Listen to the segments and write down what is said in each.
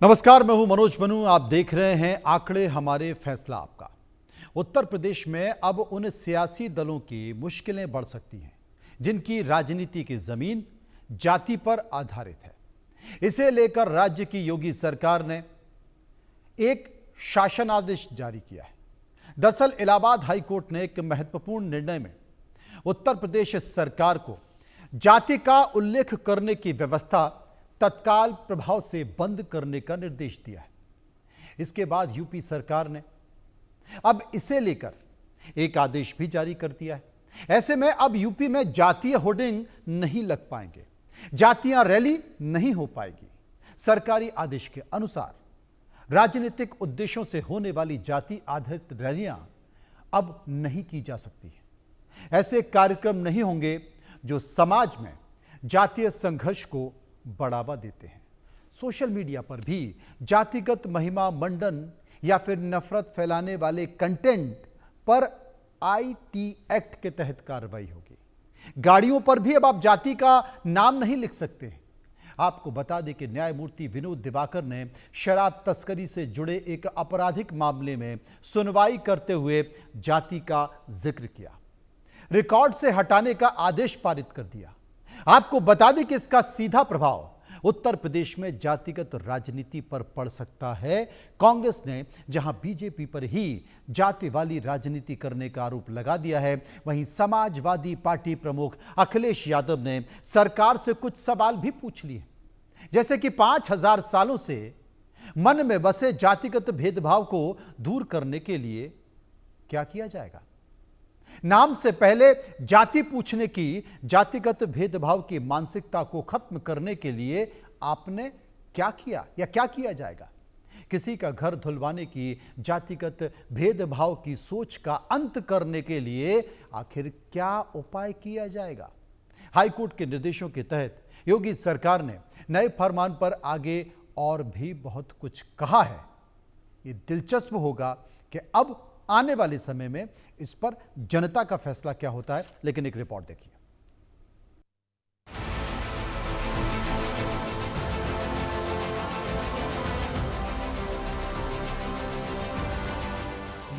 नमस्कार, मैं हूं मनोज बनू। आप देख रहे हैं आंकड़े हमारे फैसला आपका। उत्तर प्रदेश में अब उन सियासी दलों की मुश्किलें बढ़ सकती हैं जिनकी राजनीति की जमीन जाति पर आधारित है। इसे लेकर राज्य की योगी सरकार ने एक शासन आदेश जारी किया है। दरअसल इलाहाबाद हाई कोर्ट ने एक महत्वपूर्ण निर्णय में उत्तर प्रदेश सरकार को जाति का उल्लेख करने की व्यवस्था तत्काल प्रभाव से बंद करने का निर्देश दिया है। इसके बाद यूपी सरकार ने अब इसे लेकर एक आदेश भी जारी कर दिया है। ऐसे में अब यूपी में जातीय होर्डिंग नहीं लग पाएंगे, जातीय रैली नहीं हो पाएगी। सरकारी आदेश के अनुसार राजनीतिक उद्देश्यों से होने वाली जाति आधारित रैलियां अब नहीं की जा सकती है। ऐसे कार्यक्रम नहीं होंगे जो समाज में जातीय संघर्ष को बढ़ावा देते हैं। सोशल मीडिया पर भी जातिगत महिमा मंडन या फिर नफरत फैलाने वाले कंटेंट पर आईटी एक्ट के तहत कार्रवाई होगी। गाड़ियों पर भी अब आप जाति का नाम नहीं लिख सकते हैं। आपको बता दें कि न्यायमूर्ति विनोद दिवाकर ने शराब तस्करी से जुड़े एक आपराधिक मामले में सुनवाई करते हुए जाति का जिक्र किया, रिकॉर्ड से हटाने का आदेश पारित कर दिया। आपको बता दें कि इसका सीधा प्रभाव उत्तर प्रदेश में जातिगत राजनीति पर पड़ सकता है। कांग्रेस ने जहां बीजेपी पर ही जाति वाली राजनीति करने का आरोप लगा दिया है, वहीं समाजवादी पार्टी प्रमुख अखिलेश यादव ने सरकार से कुछ सवाल भी पूछ लिए, जैसे कि 5000 सालों से मन में बसे जातिगत भेदभाव को दूर करने के लिए क्या किया जाएगा। नाम से पहले जाति पूछने की जातिगत भेदभाव की मानसिकता को खत्म करने के लिए आपने क्या किया या क्या किया जाएगा। किसी का घर धुलवाने की जातिगत भेदभाव की सोच का अंत करने के लिए आखिर क्या उपाय किया जाएगा। हाईकोर्ट के निर्देशों के तहत योगी सरकार ने नए फरमान पर आगे और भी बहुत कुछ कहा है। ये दिलचस्प होगा कि अब आने वाले समय में इस पर जनता का फैसला क्या होता है। लेकिन एक रिपोर्ट देखिए।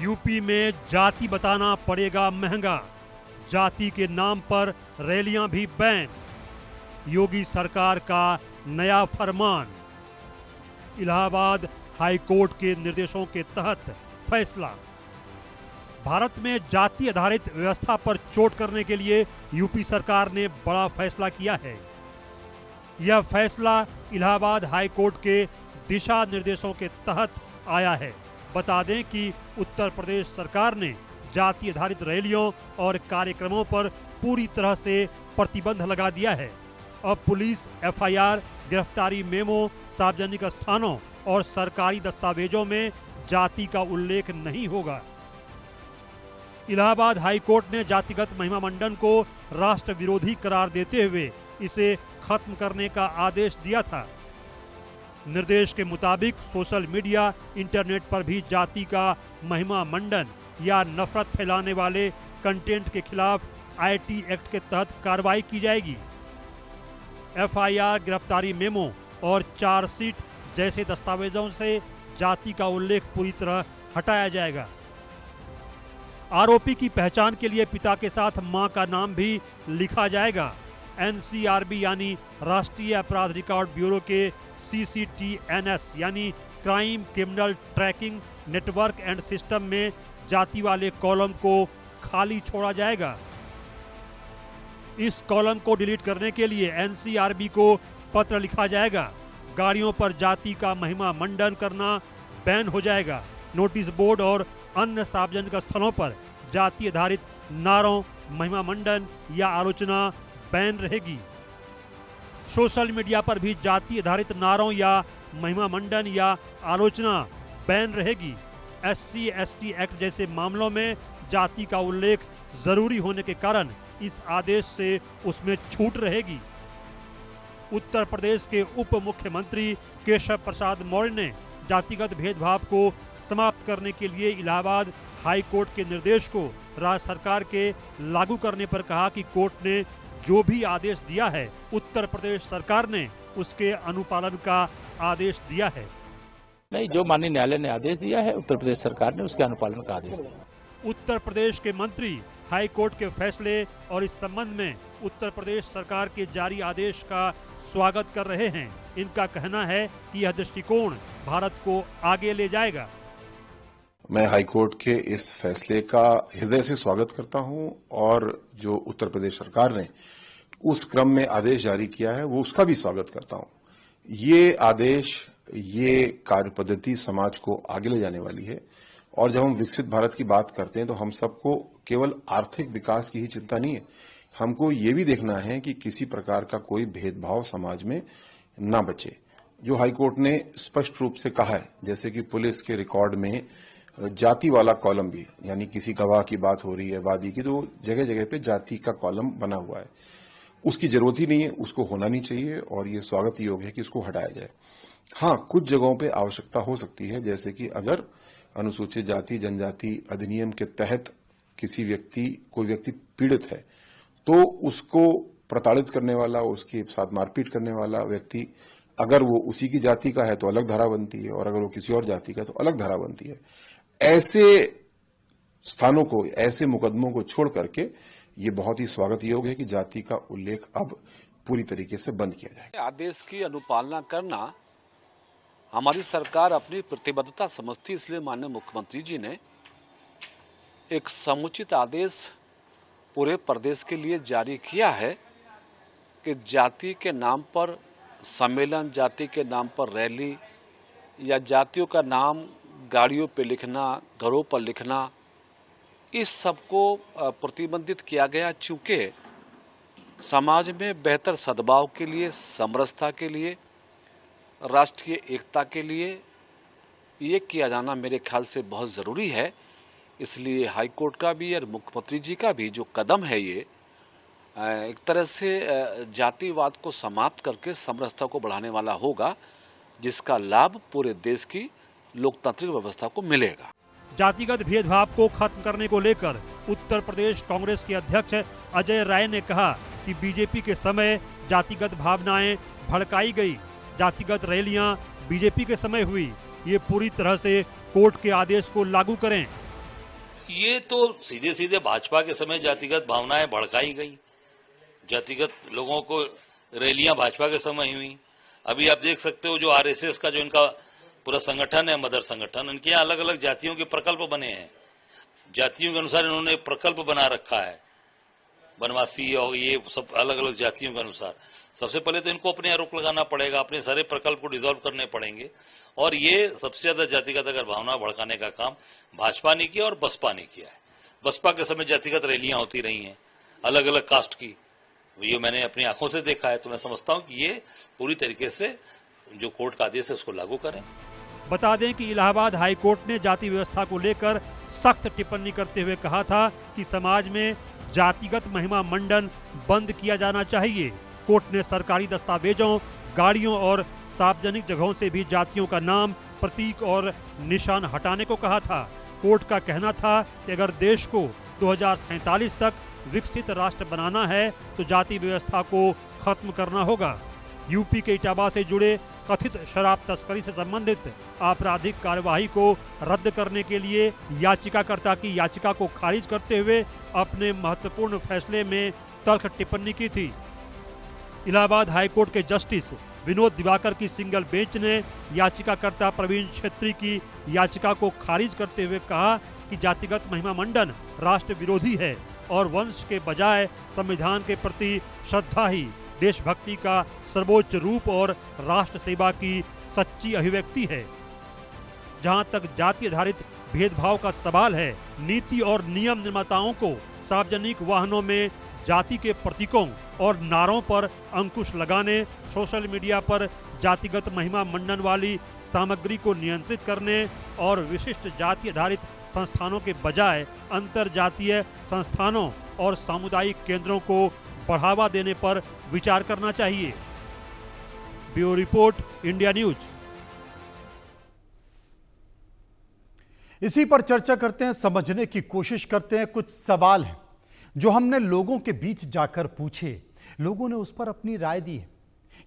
यूपी में जाति बताना पड़ेगा महंगा, जाति के नाम पर रैलियां भी बैन। योगी सरकार का नया फरमान। इलाहाबाद हाई कोर्ट के निर्देशों के तहत फैसला। भारत में जाति आधारित व्यवस्था पर चोट करने के लिए यूपी सरकार ने बड़ा फैसला किया है। यह फैसला इलाहाबाद हाई कोर्ट के दिशा निर्देशों के तहत आया है। बता दें कि उत्तर प्रदेश सरकार ने जाति आधारित रैलियों और कार्यक्रमों पर पूरी तरह से प्रतिबंध लगा दिया है। अब पुलिस एफआईआर, गिरफ्तारी मेमो, सार्वजनिक स्थानों और सरकारी दस्तावेजों में जाति का उल्लेख नहीं होगा। इलाहाबाद हाई कोर्ट ने जातिगत महिमा मंडन को राष्ट्र विरोधी करार देते हुए इसे खत्म करने का आदेश दिया था। निर्देश के मुताबिक सोशल मीडिया, इंटरनेट पर भी जाति का महिमा मंडन या नफरत फैलाने वाले कंटेंट के खिलाफ आईटी एक्ट के तहत कार्रवाई की जाएगी। एफआईआर, गिरफ्तारी मेमो और चार्जशीट जैसे दस्तावेजों से जाति का उल्लेख पूरी तरह हटाया जाएगा। आरोपी की पहचान के लिए पिता के साथ मां का नाम भी लिखा जाएगा। एनसीआरबी यानी राष्ट्रीय अपराध रिकॉर्ड ब्यूरो के सीसीटीएनएस यानी crime criminal tracking network and system में जाति वाले कॉलम को खाली छोड़ा जाएगा। इस कॉलम को डिलीट करने के लिए एनसीआरबी को पत्र लिखा जाएगा। गाड़ियों पर जाति का महिमा मंडन करना बैन हो जाएगा। नोटिस बोर्ड और अन्य सार्वजनिक स्थलों पर जाति आधारित नारों, महिमा मंडन या आलोचना बैन रहेगी। सोशल मीडिया पर भी जाति आधारित नारों या महिमा मंडन या आलोचना बैन रहेगी। एससी एसटी एक्ट जैसे मामलों में जाति का उल्लेख जरूरी होने के कारण इस आदेश से उसमें छूट रहेगी। उत्तर प्रदेश के उप मुख्यमंत्री केशव प्रसाद मौर्य ने जातिगत भेदभाव को समाप्त करने के लिए इलाहाबाद हाई कोर्ट के निर्देश को राज्य सरकार के लागू करने पर कहा कि कोर्ट ने जो भी आदेश दिया है उत्तर प्रदेश सरकार ने उसके अनुपालन का आदेश दिया है। नहीं, जो माननीय न्यायालय ने आदेश दिया है, उत्तर प्रदेश सरकार ने उसके अनुपालन का आदेश दिया। उत्तर प्रदेश के मंत्री हाई कोर्ट के फैसले और इस संबंध में उत्तर प्रदेश सरकार के जारी आदेश का स्वागत कर रहे हैं। इनका कहना है कि यह दृष्टिकोण भारत को आगे ले जाएगा। मैं हाईकोर्ट के इस फैसले का हृदय से स्वागत करता हूं और जो उत्तर प्रदेश सरकार ने उस क्रम में आदेश जारी किया है वो उसका भी स्वागत करता हूं। ये आदेश, ये कार्य पद्धति समाज को आगे ले जाने वाली है और जब हम विकसित भारत की बात करते हैं तो हम सबको केवल आर्थिक विकास की ही चिंता नहीं है, हमको ये भी देखना है कि किसी प्रकार का कोई भेदभाव समाज में न बचे। जो हाईकोर्ट ने स्पष्ट रूप से कहा है, जैसे कि पुलिस के रिकॉर्ड में जाति वाला कॉलम भी है, यानी किसी गवाह की बात हो रही है, वादी की, तो जगह जगह पे जाति का कॉलम बना हुआ है। उसकी जरूरत ही नहीं है, उसको होना नहीं चाहिए और ये स्वागत योग्य है कि उसको हटाया जाए। हाँ, कुछ जगहों पे आवश्यकता हो सकती है, जैसे कि अगर अनुसूचित जाति जनजाति अधिनियम के तहत कोई व्यक्ति पीड़ित है तो उसको प्रताड़ित करने वाला, उसके साथ मारपीट करने वाला व्यक्ति अगर वो उसी की जाति का है तो अलग धारा बनती है और अगर वो किसी और जाति का है तो अलग धारा बनती है। ऐसे स्थानों को, ऐसे मुकदमों को छोड़ करके ये बहुत ही स्वागत योग्य है कि जाति का उल्लेख अब पूरी तरीके से बंद किया जाए। आदेश की अनुपालना करना हमारी सरकार अपनी प्रतिबद्धता समझती, इसलिए माननीय मुख्यमंत्री जी ने एक समुचित आदेश पूरे प्रदेश के लिए जारी किया है कि जाति के नाम पर सम्मेलन, जाति के नाम पर रैली या जातियों का नाम गाड़ियों पे लिखना, घरों पर लिखना, इस सब को प्रतिबंधित किया गया, चूँकि समाज में बेहतर सद्भाव के लिए, समरसता के लिए, राष्ट्रीय एकता के लिए ये किया जाना मेरे ख्याल से बहुत ज़रूरी है। इसलिए हाईकोर्ट का भी और मुख्यमंत्री जी का भी जो कदम है, ये एक तरह से जातिवाद को समाप्त करके समरसता को बढ़ाने वाला होगा, जिसका लाभ पूरे देश की लोकतांत्रिक व्यवस्था को मिलेगा। जातिगत भेदभाव को खत्म करने को लेकर उत्तर प्रदेश कांग्रेस के अध्यक्ष अजय राय ने कहा कि बीजेपी के समय जातिगत भावनाएं भड़काई गई, जातिगत रैलियां बीजेपी के समय हुई, ये पूरी तरह से कोर्ट के आदेश को लागू करें। ये तो सीधे सीधे भाजपा के समय जातिगत भावनाएं भड़काई गई, जातिगत लोगों को रैलियां भाजपा के समय हुई। अभी आप देख सकते हो जो आरएसएस का जो इनका पूरा संगठन है, मदर संगठन, इनके यहाँ अलग अलग जातियों के प्रकल्प बने हैं, जातियों के अनुसार इन्होंने प्रकल्प बना रखा है, बनवासी और ये सब अलग अलग जातियों के अनुसार। सबसे पहले तो इनको अपने आरोप लगाना पड़ेगा, अपने सारे प्रकल्प को डिसॉल्व करने पड़ेंगे और ये सबसे ज्यादा जातिगत अगर भावना भड़काने का काम भाजपा ने किया और बसपा ने किया है। बसपा के समय जातिगत रैलियां होती रही हैं अलग अलग कास्ट की, ये मैंने अपनी आंखों से देखा है, तो मैं समझता हूं कि ये पूरी तरीके से जो कोर्ट का आदेश है उसको लागू करें। बता दें कि इलाहाबाद हाई कोर्ट ने जाति व्यवस्था को लेकर सख्त टिप्पणी करते हुए कहा था कि समाज में जातिगत महिमा मंडन बंद किया जाना चाहिए। कोर्ट ने सरकारी दस्तावेजों, गाड़ियों और सार्वजनिक जगहों से भी जातियों का नाम, प्रतीक और निशान हटाने को कहा था। कोर्ट का कहना था कि अगर देश को 2047 तक विकसित राष्ट्र बनाना है तो जाति व्यवस्था को खत्म करना होगा। यूपी के इटावा से जुड़े कथित शराब तस्करी से संबंधित आपराधिक कार्यवाही को रद्द करने के लिए याचिकाकर्ता की याचिका को खारिज करते हुए अपने महत्वपूर्ण फैसले में तल्ख टिप्पणी की थी। इलाहाबाद हाईकोर्ट के जस्टिस विनोद दिवाकर की सिंगल बेंच ने याचिकाकर्ता प्रवीण छेत्री की याचिका को खारिज करते हुए कहा कि जातिगत महिमा मंडन राष्ट्र विरोधी है और वंश के बजाय संविधान के प्रति श्रद्धा ही देशभक्ति का सर्वोच्च रूप और राष्ट्र सेवा की सच्ची अभिव्यक्ति है। जहां तक जाति आधारित भेदभाव का सवाल है, नीति और नियम निर्माताओं को सार्वजनिक वाहनों में जाति के प्रतीकों और नारों पर अंकुश लगाने, सोशल मीडिया पर जातिगत महिमा मंडन वाली सामग्री को नियंत्रित करने और विशिष्ट जाति आधारित संस्थानों के बजाय अंतर जातीय संस्थानों और सामुदायिक केंद्रों को बढ़ावा देने पर विचार करना चाहिए। Bureau report, India news. इसी पर चर्चा करते हैं, समझने की कोशिश करते हैं। कुछ सवाल हैं जो हमने लोगों के बीच जाकर पूछे, लोगों ने उस पर अपनी राय दी है,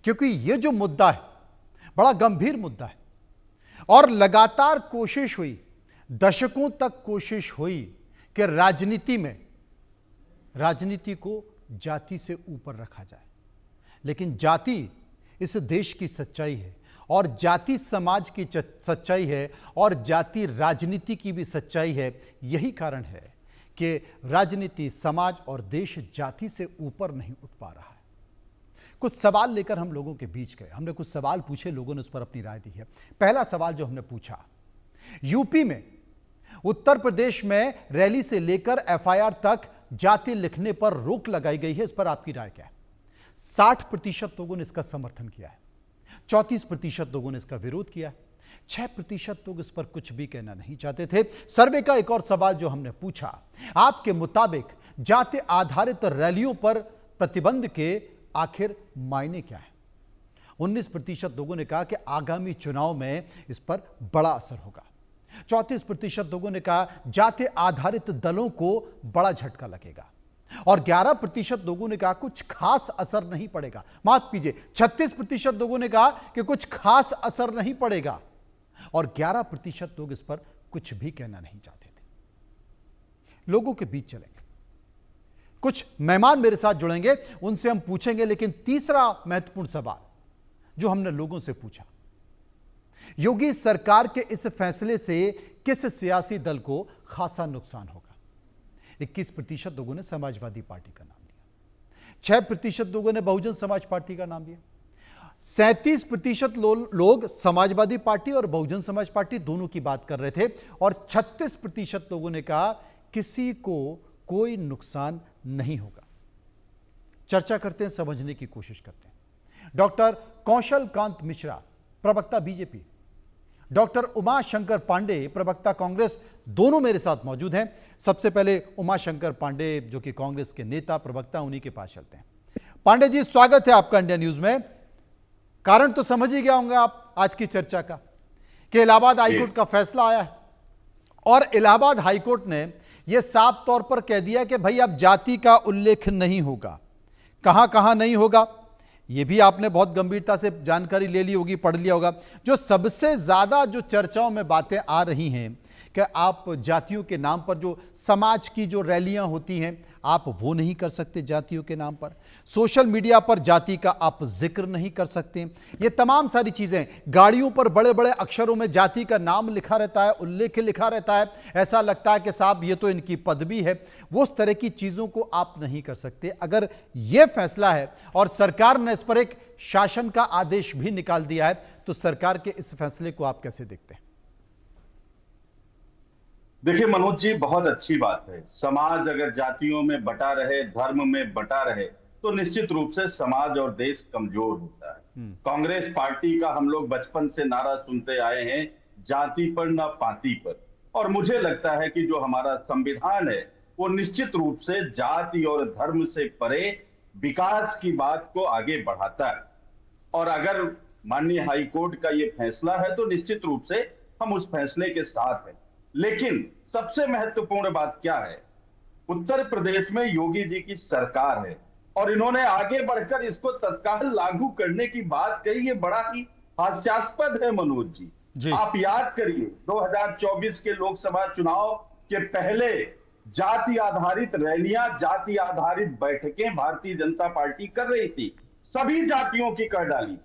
क्योंकि यह जो मुद्दा है बड़ा गंभीर मुद्दा है। और लगातार कोशिश हुई, दशकों तक कोशिश हुई कि राजनीति को जाति से ऊपर रखा जाए। लेकिन जाति इस देश की सच्चाई है और जाति समाज की सच्चाई है और जाति राजनीति की भी सच्चाई है। यही कारण है कि राजनीति, समाज और देश जाति से ऊपर नहीं उठ पा रहा है। कुछ सवाल लेकर हम लोगों के बीच गए, हमने कुछ सवाल पूछे, लोगों ने उस पर अपनी राय दी है। पहला सवाल जो हमने पूछा, यूपी में, उत्तर प्रदेश में रैली से लेकर एफआईआर तक जाति लिखने पर रोक लगाई गई है, इस पर आपकी राय क्या है? 60% लोगों ने इसका समर्थन किया है, 34% लोगों ने इसका विरोध किया है, 6% लोग इस पर कुछ भी कहना नहीं चाहते थे। सर्वे का एक और सवाल जो हमने पूछा, आपके मुताबिक जाति आधारित रैलियों पर प्रतिबंध के आखिर मायने क्या है? 19% लोगों ने कहा कि आगामी चुनाव में इस पर बड़ा असर होगा। 34% लोगों ने कहा जाति आधारित दलों को बड़ा झटका लगेगा और 11% लोगों ने कहा कुछ खास असर नहीं पड़ेगा। माफ कीजिए, 36% लोगों ने कहा कि कुछ खास असर नहीं पड़ेगा और 11% लोग इस पर कुछ भी कहना नहीं चाहते थे। लोगों के बीच चलेंगे, कुछ मेहमान मेरे साथ जुड़ेंगे, उनसे हम पूछेंगे। लेकिन तीसरा महत्वपूर्ण सवाल जो हमने लोगों से पूछा, योगी सरकार के इस फैसले से किस सियासी दल को खासा नुकसान होगा? 21% लोगों ने समाजवादी पार्टी का नाम लिया, 6% लोगों ने बहुजन समाज पार्टी का नाम लिया, 37% लोग समाजवादी पार्टी और बहुजन समाज पार्टी दोनों की बात कर रहे थे और 36% लोगों ने कहा किसी को कोई नुकसान नहीं होगा। चर्चा करते हैं, समझने की कोशिश करते हैं। डॉक्टर कौशल कांत मिश्रा, प्रवक्ता बीजेपी, डॉक्टर उमाशंकर पांडे, प्रवक्ता कांग्रेस, दोनों मेरे साथ मौजूद हैं। सबसे पहले उमाशंकर पांडे जो कि कांग्रेस के नेता प्रवक्ता, उन्हीं के पास चलते हैं। पांडे जी, स्वागत है आपका इंडिया न्यूज में। कारण तो समझ ही गया होंगे आप आज की चर्चा का कि इलाहाबाद हाईकोर्ट का फैसला आया है और इलाहाबाद हाईकोर्ट ने यह साफ तौर पर कह दिया कि भाई अब जाति का उल्लेख नहीं होगा। कहां कहां नहीं होगा ये भी आपने बहुत गंभीरता से जानकारी ले ली होगी, पढ़ लिया होगा। जो सबसे ज्यादा जो चर्चाओं में बातें आ रही हैं कि आप जातियों के नाम पर जो समाज की जो रैलियां होती हैं आप वो नहीं कर सकते जातियों के नाम पर, सोशल मीडिया पर जाति का आप जिक्र नहीं कर सकते, ये तमाम सारी चीजें, गाड़ियों पर बड़े बड़े अक्षरों में जाति का नाम लिखा रहता है, उल्लेख लिखा रहता है, ऐसा लगता है कि साहब ये तो इनकी पदवी है, वो उस तरह की चीजों को आप नहीं कर सकते। अगर ये फैसला है और सरकार ने इस पर एक शासन का आदेश भी निकाल दिया है तो सरकार के इस फैसले को आप कैसे देखते हैं? देखिए मनोज जी, बहुत अच्छी बात है। समाज अगर जातियों में बटा रहे, धर्म में बटा रहे तो निश्चित रूप से समाज और देश कमजोर होता है। कांग्रेस पार्टी का हम लोग बचपन से नारा सुनते आए हैं, जाति पर न पाति पर, और मुझे लगता है कि जो हमारा संविधान है वो निश्चित रूप से जाति और धर्म से परे विकास की बात को आगे बढ़ाता है। और अगर माननीय हाईकोर्ट का ये फैसला है तो निश्चित रूप से हम उस फैसले के साथ हैं। लेकिन सबसे महत्वपूर्ण बात क्या है, उत्तर प्रदेश में योगी जी की सरकार है और इन्होंने आगे बढ़कर इसको तत्काल लागू करने की बात कही। ये बड़ा ही हास्यास्पद है मनोज जी। आप याद करिए 2024 के लोकसभा चुनाव के पहले जाति आधारित रैलियां, जाति आधारित बैठकें भारतीय जनता पार्टी कर रही थी, सभी जातियों की कर डाली।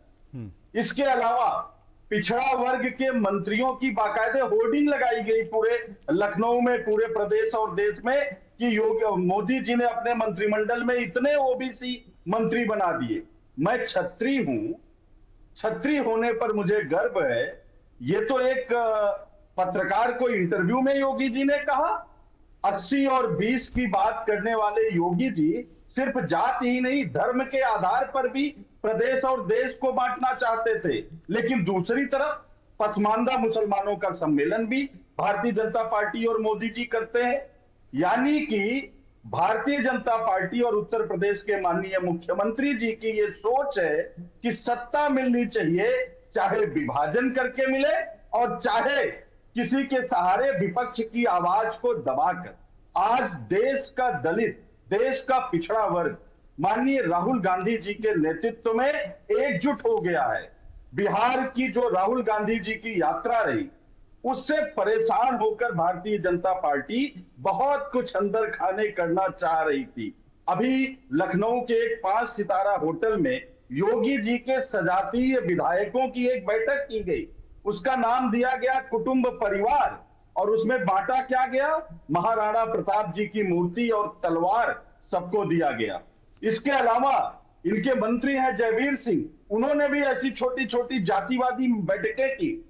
इसके अलावा पिछड़ा वर्ग के मंत्रियों की बाकायदे होर्डिंग लगाई गई पूरे लखनऊ में, पूरे प्रदेश और देश में कि मोदी जी ने अपने मंत्रिमंडल में इतने ओबीसी मंत्री बना दिए। मैं छत्री हूं, छत्री होने पर मुझे गर्व है। ये तो एक पत्रकार को इंटरव्यू में योगी जी ने कहा, 80 और 20 की बात करने वाले योगी जी सिर्फ जाति ही नहीं धर्म के आधार पर भी प्रदेश और देश को बांटना चाहते थे। लेकिन दूसरी तरफ पसमानदा मुसलमानों का सम्मेलन भी भारतीय जनता पार्टी और मोदी जी करते हैं। यानी कि भारतीय जनता पार्टी और उत्तर प्रदेश के माननीय मुख्यमंत्री जी की ये सोच है कि सत्ता मिलनी चाहिए, चाहे विभाजन करके मिले और चाहे किसी के सहारे विपक्ष की आवाज को दबाकर। आज देश का दलित, देश का पिछड़ा वर्ग माननीय राहुल गांधी जी के नेतृत्व में एकजुट हो गया है। बिहार की जो राहुल गांधी जी की यात्रा रही, उससे परेशान होकर भारतीय जनता पार्टी बहुत कुछ अंदर खाने करना चाह रही थी। अभी लखनऊ के एक 5 सितारा होटल में योगी जी के सजातीय विधायकों की एक बैठक की गई। उसका नाम दिया गया कुटुंब परिवार, और उसमें बांटा क्या गया, महाराणा प्रताप जी की मूर्ति और तलवार सबको दिया गया। इसके अलावा इनके मंत्री हैं जयवीर सिंह, उन्होंने भी ऐसी छोटी छोटी जातिवादी बैठकें की।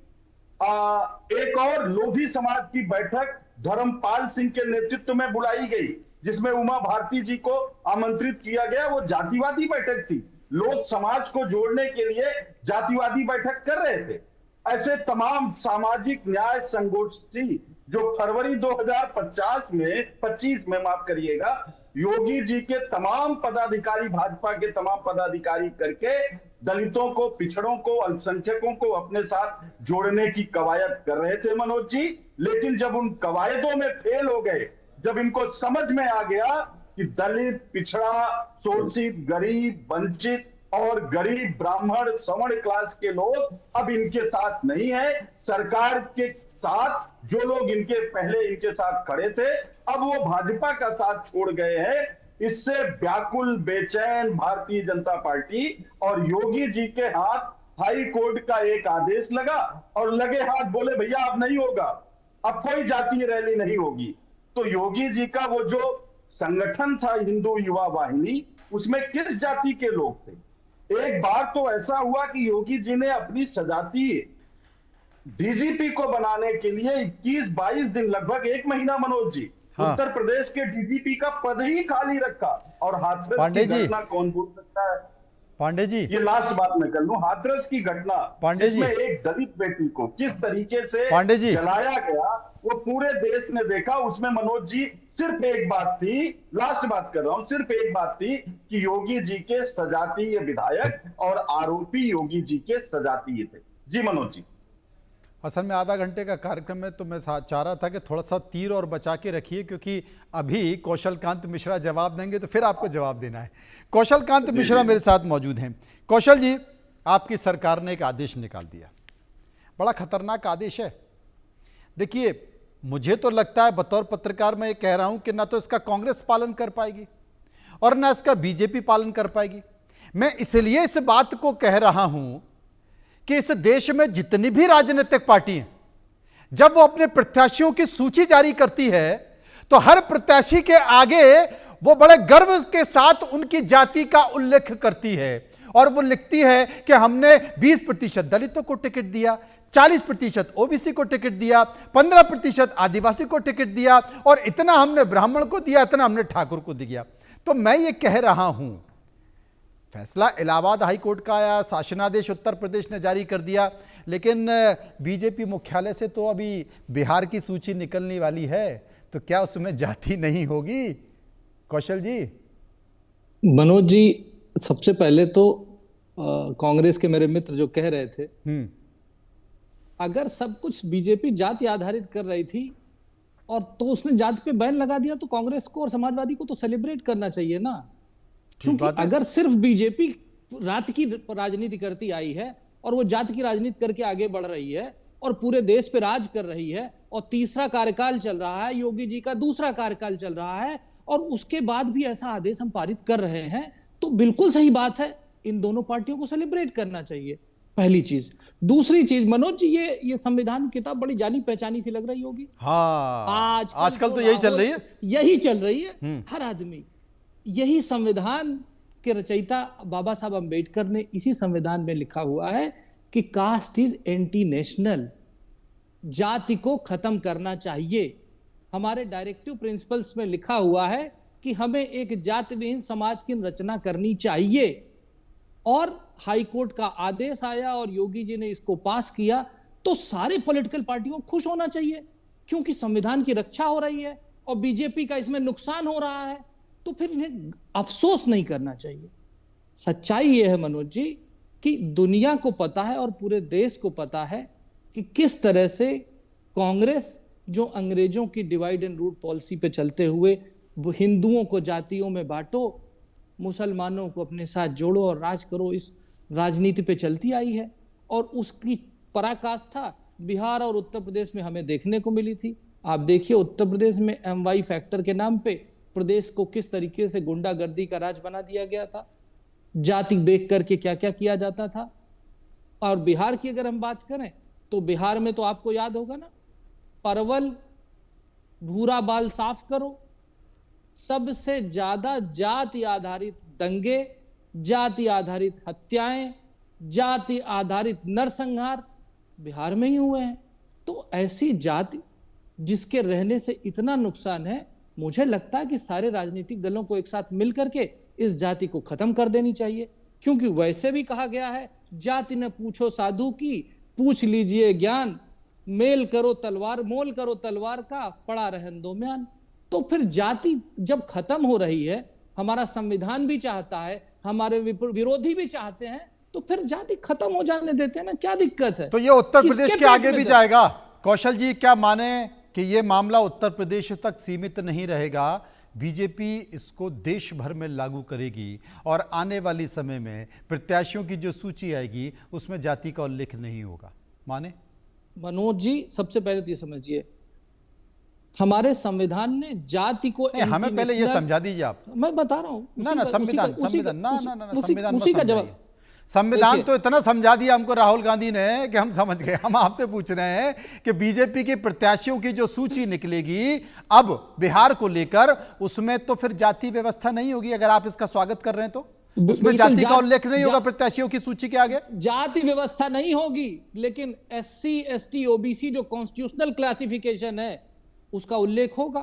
एक और लोधी समाज की बैठक धर्मपाल सिंह के नेतृत्व में बुलाई गई, जिसमें उमा भारती जी को आमंत्रित किया गया। वो जातिवादी बैठक थी, लोग समाज को जोड़ने के लिए जातिवादी बैठक कर रहे थे। ऐसे तमाम सामाजिक न्याय संगोष्ठी जो फरवरी 2025 में माफ करिएगा, योगी जी के तमाम पदाधिकारी, भाजपा के तमाम पदाधिकारी करके दलितों को, पिछड़ों को, अल्पसंख्यकों को अपने साथ जोड़ने की कवायद कर रहे थे मनोज जी। लेकिन जब उन कवायदों में फेल हो गए, जब इनको समझ में आ गया कि दलित, पिछड़ा, शोषित, गरीब, वंचित और गरीब ब्राह्मण सवर्ण क्लास के लोग अब इनके साथ नहीं है, सरकार के साथ जो लोग इनके पहले इनके साथ खड़े थे, अब वो भाजपा का साथ छोड़ गए हैं। इससे व्याकुल, बेचैन भारतीय जनता पार्टी और योगी जी के हाथ हाई कोर्ट का एक आदेश लगा और लगे हाथ बोले भैया अब नहीं होगा, अब कोई जातीय रैली नहीं होगी। तो योगी जी का वो जो संगठन था हिंदू युवा वाहिनी, उसमें किस जाति के लोग थे? एक बार तो ऐसा हुआ कि योगी जी ने अपनी सजातीय डीजीपी को बनाने के लिए 21-22 दिन, लगभग 1 महीना मनोज जी, हाँ। उत्तर प्रदेश के डीजीपी का पद ही खाली रखा। और हाथरस पांडे की जी, घटना कौन भूल सकता है? पांडे जी, ये लास्ट बात मैं कर लूं, हाथरस की घटना, पांडे जी, जिसमें एक दलित बेटी को किस तरीके से पांडे जी, जलाया गया, वो पूरे देश ने देखा। उसमें मनोज जी सिर्फ एक बात थी, लास्ट बात कर रहा हूं, सिर्फ एक बात थी कि योगी जी के सजातीय विधायक और आरोपी योगी जी के सजातीय थे। जी मनोज जी। असल में आधा घंटे का कार्यक्रम है, तो मैं चाह रहा था कि थोड़ा सा तीर और बचा के रखिए, क्योंकि अभी कौशल कांत मिश्रा जवाब देंगे तो फिर आपको जवाब देना है। कौशल कांत मिश्रा मेरे साथ मौजूद हैं। कौशल जी, आपकी सरकार ने एक आदेश निकाल दिया, बड़ा खतरनाक आदेश है। देखिए, मुझे तो लगता है, बतौर पत्रकार मैं ये कह रहा हूं कि ना तो इसका कांग्रेस पालन कर पाएगी और ना इसका बीजेपी पालन कर पाएगी। मैं इसलिए इस बात को कह रहा हूं कि इस देश में जितनी भी राजनीतिक पार्टी हैं, जब वो अपने प्रत्याशियों की सूची जारी करती है तो हर प्रत्याशी के आगे वो बड़े गर्व के साथ उनकी जाति का उल्लेख करती है और वो लिखती है कि हमने 20% दलितों को टिकट दिया, 40% ओबीसी को टिकट दिया, 15% आदिवासी को टिकट दिया और इतना हमने ब्राह्मण को दिया, इतना हमने ठाकुर को दिया। तो मैं ये कह रहा हूं, फैसला इलाहाबाद हाई कोर्ट का आया, शासनादेश उत्तर प्रदेश ने जारी कर दिया, लेकिन बीजेपी मुख्यालय से तो अभी बिहार की सूची निकलने वाली है, तो क्या उसमें जाति नहीं होगी? कौशल जी। मनोज जी, सबसे पहले तो कांग्रेस के मेरे मित्र जो कह रहे थे, अगर सब कुछ बीजेपी जाति आधारित कर रही थी और तो उसने जाति पे बैन लगा दिया, तो कांग्रेस को और समाजवादी को तो सेलिब्रेट करना चाहिए ना। क्योंकि अगर सिर्फ बीजेपी रात की राजनीति करती आई है और वो जाति की राजनीति करके आगे बढ़ रही है और पूरे देश पे राज कर रही है और तीसरा कार्यकाल चल रहा है, योगी जी का दूसरा कार्यकाल चल रहा है और उसके बाद भी ऐसा आदेश हम पारित कर रहे हैं, तो बिल्कुल सही बात है, इन दोनों पार्टियों को सेलिब्रेट करना चाहिए, पहली चीज। दूसरी चीज मनोज जी, ये संविधान की किताब बड़ी जानी पहचानी सी लग रही होगी। हाँ, आजकल तो यही चल रही है, यही चल रही है। हर आदमी, यही संविधान के रचयिता बाबा साहब अंबेडकर ने इसी संविधान में लिखा हुआ है कि कास्ट इज एंटी नेशनल, जाति को खत्म करना चाहिए। हमारे डायरेक्टिव प्रिंसिपल्स में लिखा हुआ है कि हमें एक जाति विहीन समाज की रचना करनी चाहिए और हाई कोर्ट का आदेश आया और योगी जी ने इसको पास किया, तो सारे पॉलिटिकल पार्टियों को खुश होना चाहिए, क्योंकि संविधान की रक्षा हो रही है और बीजेपी का इसमें नुकसान हो रहा है, तो फिर इन्हें अफसोस नहीं करना चाहिए। सच्चाई यह है मनोज जी कि दुनिया को पता है और पूरे देश को पता है कि किस तरह से कांग्रेस, जो अंग्रेजों की डिवाइड एंड रूल पॉलिसी पे चलते हुए हिंदुओं को जातियों में बांटो, मुसलमानों को अपने साथ जोड़ो और राज करो, इस राजनीति पे चलती आई है और उसकी पराकाष्ठा बिहार और उत्तर प्रदेश में हमें देखने को मिली थी। आप देखिए उत्तर प्रदेश में MY फैक्टर के नाम पे प्रदेश को किस तरीके से गुंडागर्दी का राज बना दिया गया था, जाति देख करके क्या क्या किया जाता था। और बिहार की अगर हम बात करें तो बिहार में तो आपको याद होगा ना, परवल भूरा बाल साफ करो, सबसे ज्यादा जाति आधारित दंगे, जाति आधारित हत्याएं, जाति आधारित नरसंहार बिहार में ही हुए हैं। तो ऐसी जाति जिसके रहने से इतना नुकसान है, मुझे लगता है कि सारे राजनीतिक दलों को एक साथ मिलकर के इस जाति को खत्म कर देनी चाहिए। क्योंकि वैसे भी कहा गया है, जाति न पूछो साधु की, पूछ लीजिए ज्ञान, मेल करो तलवार, मोल करो तलवार का, पड़ा रहन दो म्यान। तो फिर जाति जब खत्म हो रही है, हमारा संविधान भी चाहता है, हमारे विरोधी भी चाहते हैं, तो फिर जाति खत्म हो जाने देते हैं ना, क्या दिक्कत है? तो ये उत्तर प्रदेश के आगे भी जाएगा। कौशल जी, क्या माने कि ये मामला उत्तर प्रदेश तक सीमित नहीं रहेगा, बीजेपी इसको देश भर में लागू करेगी और आने वाली समय में प्रत्याशियों की जो सूची आएगी उसमें जाति का उल्लेख नहीं होगा, माने? मनोज जी, सबसे पहले तो ये समझिए, हमारे संविधान ने जाति को, हमें पहले ये समझा दीजिए आप। मैं बता रहा हूं ना संविधान उसी का जवाब। संविधान तो इतना समझा दिया हमको राहुल गांधी ने कि हम समझ गए। हम आपसे पूछ रहे हैं कि बीजेपी के प्रत्याशियों की जो सूची निकलेगी अब बिहार को लेकर, उसमें तो फिर जाति व्यवस्था नहीं होगी। अगर आप इसका स्वागत कर रहे हैं तो उसमें जाति का उल्लेख नहीं होगा प्रत्याशियों की सूची के आगे। जाति व्यवस्था नहीं होगी, लेकिन SC ST OBC जो कॉन्स्टिट्यूशनल क्लासिफिकेशन है उसका उल्लेख होगा,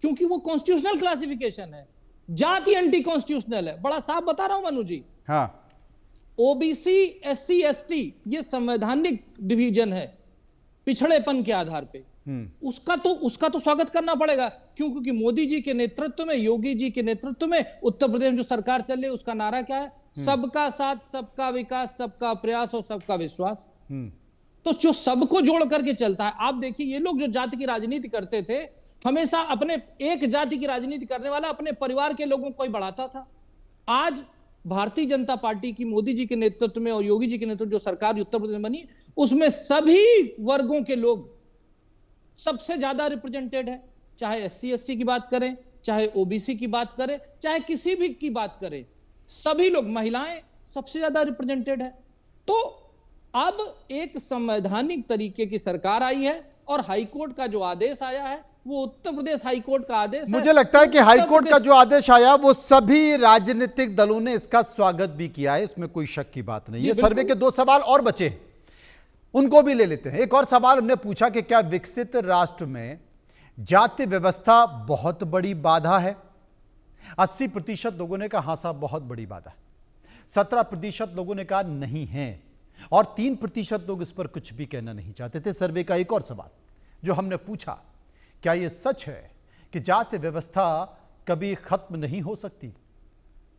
क्योंकि वो कॉन्स्टिट्यूशनल क्लासिफिकेशन है। जाति एंटी कॉन्स्टिट्यूशनल है, बड़ा साफ बता रहा हूं मनु जी। हाँ, OBC SC ST ये संवैधानिक डिवीजन है पिछड़ेपन के आधार पे, उसका तो स्वागत करना पड़ेगा। क्योंकि मोदी जी के नेतृत्व में, योगी जी के नेतृत्व में उत्तर प्रदेश में जो सरकार चल रही है उसका नारा क्या है? सबका साथ, सबका विकास, सबका प्रयास और सबका विश्वास। तो जो सबको जोड़ करके चलता है। आप देखिए, ये लोग जो जाति की राजनीति करते थे, हमेशा अपने एक जाति की राजनीति करने वाला अपने परिवार के लोगों को ही बढ़ाता था। आज भारतीय जनता पार्टी की मोदी जी के नेतृत्व में और योगी जी के नेतृत्व जो सरकार उत्तर प्रदेश में बनी, उसमें सभी वर्गों के लोग सबसे ज्यादा रिप्रेजेंटेड है। चाहे SC ST की बात करें, चाहे OBC की बात करें, चाहे किसी भी की बात करें, सभी लोग, महिलाएं सबसे ज्यादा रिप्रेजेंटेड है। तो अब एक संवैधानिक तरीके की सरकार आई है और हाईकोर्ट का जो आदेश आया है वो उत्तर प्रदेश हाईकोर्ट का आदेश है। मुझे लगता है कि हाईकोर्ट का जो आदेश आया वो सभी राजनीतिक दलों ने इसका स्वागत भी किया है, इसमें कोई शक की बात नहीं है। सर्वे के 2 सवाल और बचे हैं, उनको भी ले लेते हैं। एक और सवाल हमने पूछा कि क्या विकसित राष्ट्र में जाति व्यवस्था बहुत बड़ी बाधा है? 80% लोगों ने कहा हां साहब बहुत बड़ी बाधा है, 17% लोगों ने कहा नहीं है और 3% लोग इस पर कुछ भी कहना नहीं चाहते थे। सर्वे का एक और सवाल जो हमने पूछा, क्या यह सच है कि जाति व्यवस्था कभी खत्म नहीं हो सकती?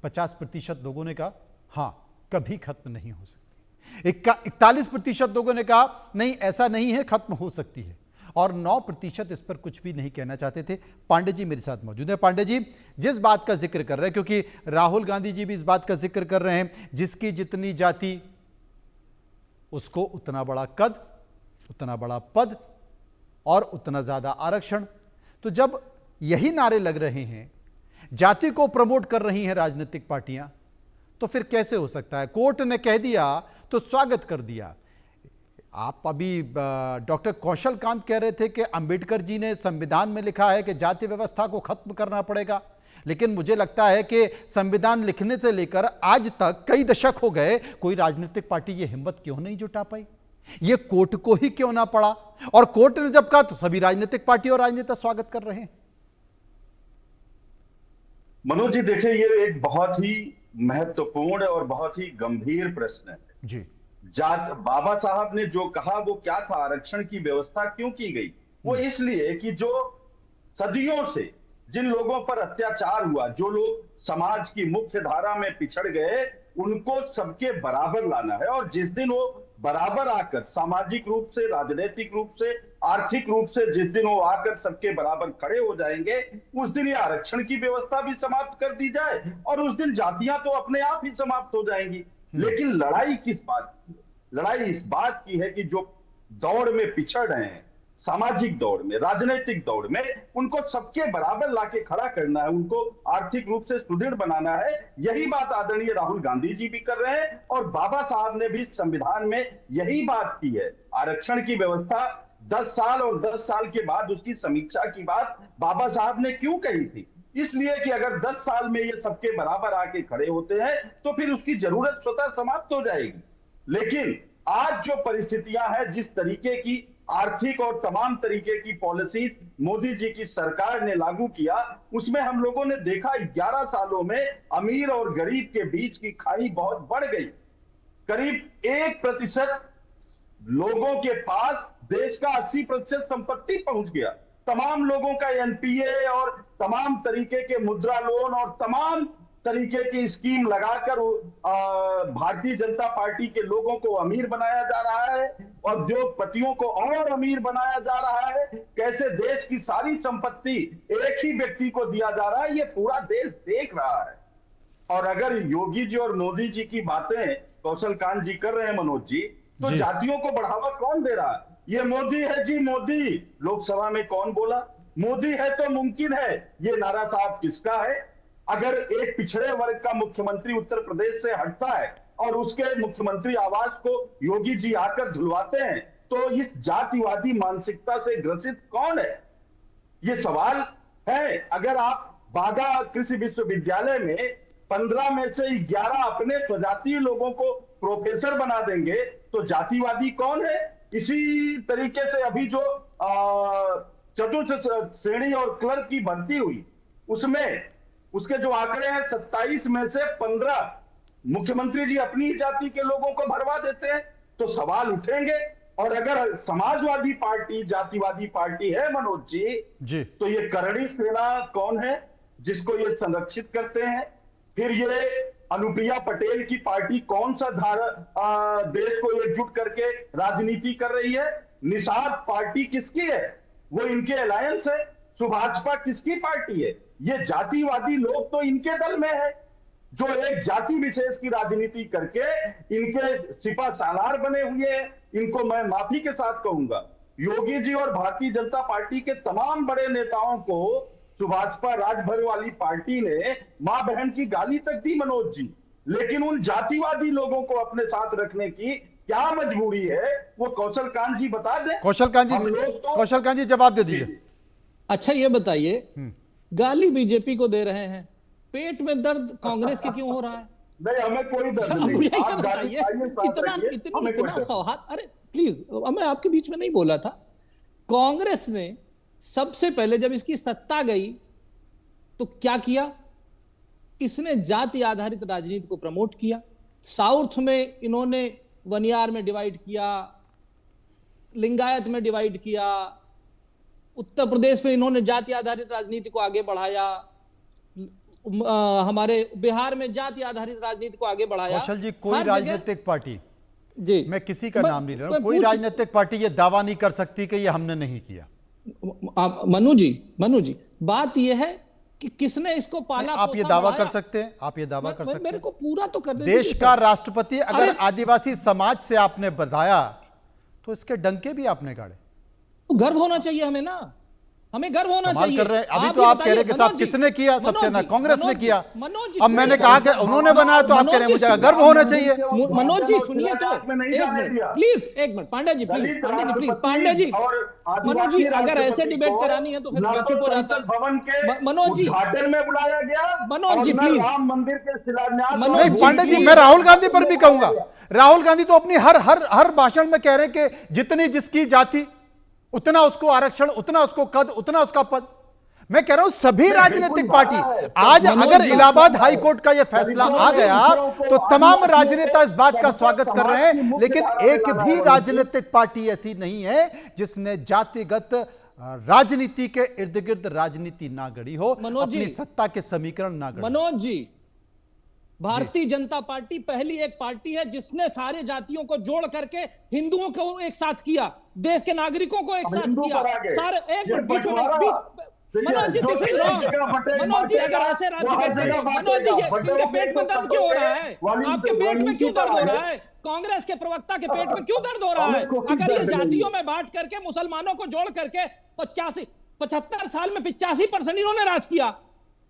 50% लोगों ने कहा हां कभी खत्म नहीं हो सकती। 41% लोगों ने कहा नहीं ऐसा नहीं है, खत्म हो सकती है, और 9% इस पर कुछ भी नहीं कहना चाहते थे। पांडे जी मेरे साथ मौजूद हैं। पांडे जी, जिस बात का जिक्र कर रहे हैं, क्योंकि राहुल गांधी जी भी इस बात का जिक्र कर रहे हैं, जिसकी जितनी जाति उसको उतना बड़ा कद, उतना बड़ा पद और उतना ज्यादा आरक्षण। तो जब यही नारे लग रहे हैं, जाति को प्रमोट कर रही हैं राजनीतिक पार्टियां, तो फिर कैसे हो सकता है? कोर्ट ने कह दिया तो स्वागत कर दिया। आप अभी डॉक्टर कौशल कांत कह रहे थे कि अंबेडकर जी ने संविधान में लिखा है कि जाति व्यवस्था को खत्म करना पड़ेगा, लेकिन मुझे लगता है कि संविधान लिखने से लेकर आज तक कई दशक हो गए, कोई राजनीतिक पार्टी ये हिम्मत क्यों नहीं जुटा पाई? ये कोर्ट को ही क्यों ना पड़ा? और कोर्ट ने जब कहा तो सभी राजनीतिक पार्टी और राजनेता स्वागत कर रहे हैं। मनोज जी, देखिए, ये एक बहुत ही महत्वपूर्ण और बहुत ही गंभीर प्रश्न है जी। बाबा साहब ने जो कहा वो क्या था? आरक्षण की व्यवस्था क्यों की गई? वो इसलिए कि जो सदियों से जिन लोगों पर अत्याचार हुआ, जो लोग समाज की मुख्य धारा में पिछड़ गए, उनको सबके बराबर लाना है। और जिस दिन वो बराबर आकर सामाजिक रूप से, राजनीतिक रूप से, आर्थिक रूप से जिस दिन वो आकर सबके बराबर खड़े हो जाएंगे, उस दिन ये आरक्षण की व्यवस्था भी समाप्त कर दी जाए और उस दिन जातियां तो अपने आप ही समाप्त हो जाएंगी। लेकिन लड़ाई किस बात की? लड़ाई इस बात की है कि जो दौड़ में पिछड़ रहे हैं, सामाजिक दौड़ में, राजनीतिक दौड़ में, उनको सबके बराबर लाके खड़ा करना है, उनको आर्थिक रूप से सुदृढ़ बनाना है। यही बात आदरणीय राहुल गांधी जी भी कर रहे हैं और बाबा साहब ने भी संविधान में यही बात की है। आरक्षण की व्यवस्था 10 साल और 10 साल के बाद उसकी समीक्षा की बात बाबा साहब ने क्यों कही थी? इसलिए कि अगर 10 साल में ये सबके बराबर आके खड़े होते हैं तो फिर उसकी जरूरत स्वतः समाप्त हो जाएगी। लेकिन आज जो परिस्थितियां हैं, जिस तरीके की आर्थिक और तमाम तरीके की पॉलिसी मोदी जी की सरकार ने लागू किया, उसमें हम लोगों ने देखा 11 सालों में अमीर और गरीब के बीच की खाई बहुत बढ़ गई। करीब 1% लोगों के पास देश का 80% संपत्ति पहुंच गया। तमाम लोगों का एनपीए और तमाम तरीके के मुद्रा लोन और तमाम तरीके की स्कीम लगाकर भारतीय जनता पार्टी के लोगों को अमीर बनाया जा रहा है और उद्योगपतियों को और अमीर बनाया जा रहा है। कैसे देश की सारी संपत्ति एक ही व्यक्ति को दिया जा रहा है, ये पूरा देश देख रहा है। और अगर योगी जी और मोदी जी की बातें कौशल कांत जी कर रहे हैं, मनोज जी, तो जातियों को बढ़ावा कौन दे रहा है? ये मोदी है जी, मोदी। लोकसभा में कौन बोला? मोदी है तो मुमकिन है। ये नारा साहब किसका है? अगर एक पिछड़े वर्ग का मुख्यमंत्री उत्तर प्रदेश से हटता है और उसके मुख्यमंत्री आवास को योगी जी आकर धुलवाते हैं, तो इस जातिवादी मानसिकता से ग्रसित कौन है? ये सवाल है। अगर आप बाघा कृषि विश्वविद्यालय में 15 में से 11 अपने स्वजातीय लोगों को प्रोफेसर बना देंगे, तो जातिवादी कौन है? इसी तरीके से अभी जो चतुर्थ श्रेणी और क्लर्क की भर्ती हुई, उसमें उसके जो आंकड़े हैं 27 में से 15 मुख्यमंत्री जी अपनी ही जाति के लोगों को भरवा देते हैं, तो सवाल उठेंगे। और अगर समाजवादी पार्टी जातिवादी पार्टी है मनोज जी, तो ये करणी सेना कौन है जिसको ये संरक्षित करते हैं? फिर ये अनुप्रिया पटेल की पार्टी कौन सा देश को एकजुट करके राजनीति कर रही है? निषाद पार्टी किसकी है? वो इनके अलायंस है। सुभाषपा किसकी पार्टी है? ये जातिवादी लोग तो इनके दल में है, जो एक जाति विशेष की राजनीति करके इनके सिपा सालार बने हुए हैं। इनको मैं माफी के साथ कहूंगा, योगी जी और भारतीय जनता पार्टी के तमाम बड़े नेताओं को सुभाषपा राजभर वाली पार्टी ने मां बहन की गाली तक दी मनोज जी। लेकिन उन जातिवादी लोगों को अपने साथ रखने की क्या मजबूरी है, वो कौशल कांत जी बता दें। कौशल कांत जी जवाब दे दीजिए। अच्छा ये बताइए, गाली बीजेपी को दे रहे हैं, पेट में दर्द कांग्रेस के क्यों हो रहा है? नहीं, हमें कोई दर्द नहीं। इतना सौहार्द, अरे प्लीज, मैं आपके बीच में नहीं बोला था। कांग्रेस ने सबसे पहले जब इसकी सत्ता गई तो क्या किया? इसने जाति आधारित राजनीति को प्रमोट किया। साउथ में इन्होंने वनियार में डिवाइड किया, लिंगायत में डिवाइड किया, उत्तर प्रदेश में इन्होंने जाति आधारित राजनीति को आगे बढ़ाया, हमारे बिहार में जाति आधारित राजनीति को आगे बढ़ाया। कौशल जी, कोई राजनीतिक पार्टी जी, मैं किसी का नाम नहीं ले रहा हूं, कोई राजनीतिक पार्टी ये दावा नहीं कर सकती कि ये हमने नहीं किया। मनु जी, बात ये है कि किसने इसको पाला? आप ये दावा कर सकते हैं? आप ये दावा कर सकते हैं? मेरे को पूरा तो करने देश का राष्ट्रपति अगर आदिवासी समाज से आपने बताया तो इसके डंके भी आपने गाड़े। गर्व होना चाहिए हमें ना, हमें गर्व होना चाहिए। कर रहे हैं अभी तो आप कह रहे हैं कि साहब किसने किया? सबसे ना कांग्रेस ने किया। अब मैंने कहा कि उन्होंने बनाया, तो आप कह रहे हैं मुझे गर्व होना चाहिए। मनोज जी सुनिए तो, एक मिनट प्लीज, एक मिनट पांडे जी प्लीज, पांडे जी, मनोज जी अगर ऐसे डिबेट करानी है तो फिर मैं चुप हो जाता हूं। मनोज जी में बुलाया गया, मनोज जी प्लीज। राम मंदिर के शिलान्यास। नहीं पांडे जी, मैं राहुल गांधी पर भी कहूंगा। राहुल गांधी तो अपनी हर भाषण में कह रहे हैं कि जितनी जिसकी जाति उतना उसको आरक्षण, उतना उसको कद, उतना उसका पद। मैं कह रहा हूं सभी राजनीतिक पार्टी, आज अगर इलाहाबाद हाई कोर्ट का यह फैसला आ गया तो तमाम राजनेता इस बात का स्वागत कर रहे हैं, लेकिन एक भी राजनीतिक पार्टी ऐसी नहीं है जिसने जातिगत राजनीति के इर्द गिर्द राजनीति ना गढ़ी हो, अपनी सत्ता के समीकरण ना गढ़ी। मनोज जी, भारतीय जनता पार्टी पहली एक पार्टी है जिसने सारे जातियों को जोड़ करके हिंदुओं को एक साथ किया, देश के नागरिकों को एक साथ किया, सारे एक मिनट बीच में। Manoj ji this is wrong. Manoj ji अगर ऐसे राजनीति, मनोज जी इनके पेट में दर्द क्यों हो रहा है? आपके पेट में क्यों दर्द हो रहा है? कांग्रेस के प्रवक्ता के पेट में क्यों दर्द हो रहा है? अगर ये जातियों में बांट करके मुसलमानों को जोड़ करके 75 साल में 85% इन्होंने राज किया,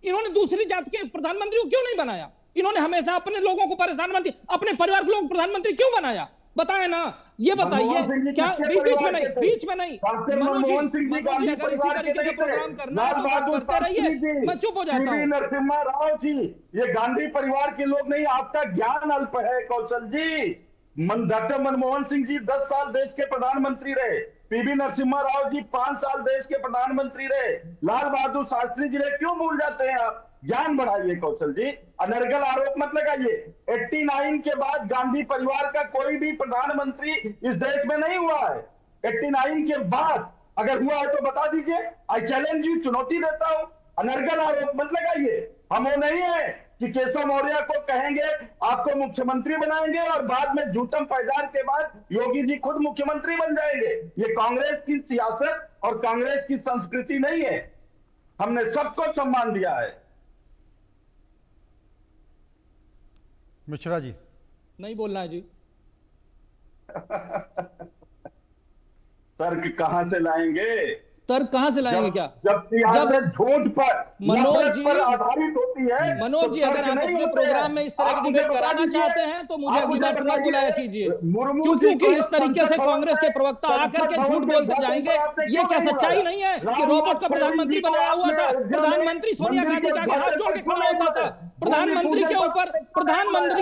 इन्होंने दूसरी जाति के प्रधानमंत्री को क्यों नहीं बनाया? इन्होंने हमेशा अपने लोगों को प्रधानमंत्री, अपने परिवार के लोगों को प्रधानमंत्री क्यों बनाया? बताएं ना, ये बताइए। क्या बीच में नहीं मनोज जी अगर इसी तरीके का प्रोग्राम करना है तो बात करते रहिए, मैं चुप हो जाता हूं। नरसिम्हा राव जी, ये गांधी परिवार के लोग नहीं, आपका ज्ञान अल्प है कौशल जी। डॉक्टर मनमोहन सिंह जी 10 साल देश के प्रधानमंत्री रहे, पीवी नरसिम्हा राव जी 5 साल देश के प्रधानमंत्री रहे, लाल बहादुर शास्त्री जी रहे, क्यों भूल जाते हैं आप? ज्ञान बढ़ाइए कौशल जी, अनर्गल आरोप मत लगाइए। 89 के बाद गांधी परिवार का कोई भी प्रधानमंत्री इस देश में नहीं हुआ है। 89 के बाद अगर हुआ है तो बता दीजिए, आई चैलेंज यू, चुनौती देता हूं। अनर्गल आरोप मत लगाइए। हम वो नहीं है कि केशव मौर्य को कहेंगे आपको मुख्यमंत्री बनाएंगे और बाद में झूठम पैजार के बाद योगी जी खुद मुख्यमंत्री बन जाएंगे। ये कांग्रेस की सियासत और कांग्रेस की संस्कृति नहीं है। हमने सबको सम्मान दिया है। मिश्रा जी, नहीं बोलना है जी। तर्क कहां से लाएंगे? तर्क कहां से लाएंगे? क्या जब झूठ पर मनोज जी आधारित होती है। मनोज जी, अगर आप अपने प्रोग्राम में इस तरह की डिबेट कराना चाहते हैं तो मुझे अगली बार मत बुलाया कीजिए, क्योंकि इस तरीके से कांग्रेस के प्रवक्ता आकर के झूठ बोलते जाएंगे। ये क्या सच्चाई नहीं है कि रोबोट का प्रधानमंत्री बनाया हुआ था? प्रधानमंत्री सोनिया गांधी के आगे हाथ जोड़ के खड़ा होता था। प्रधानमंत्री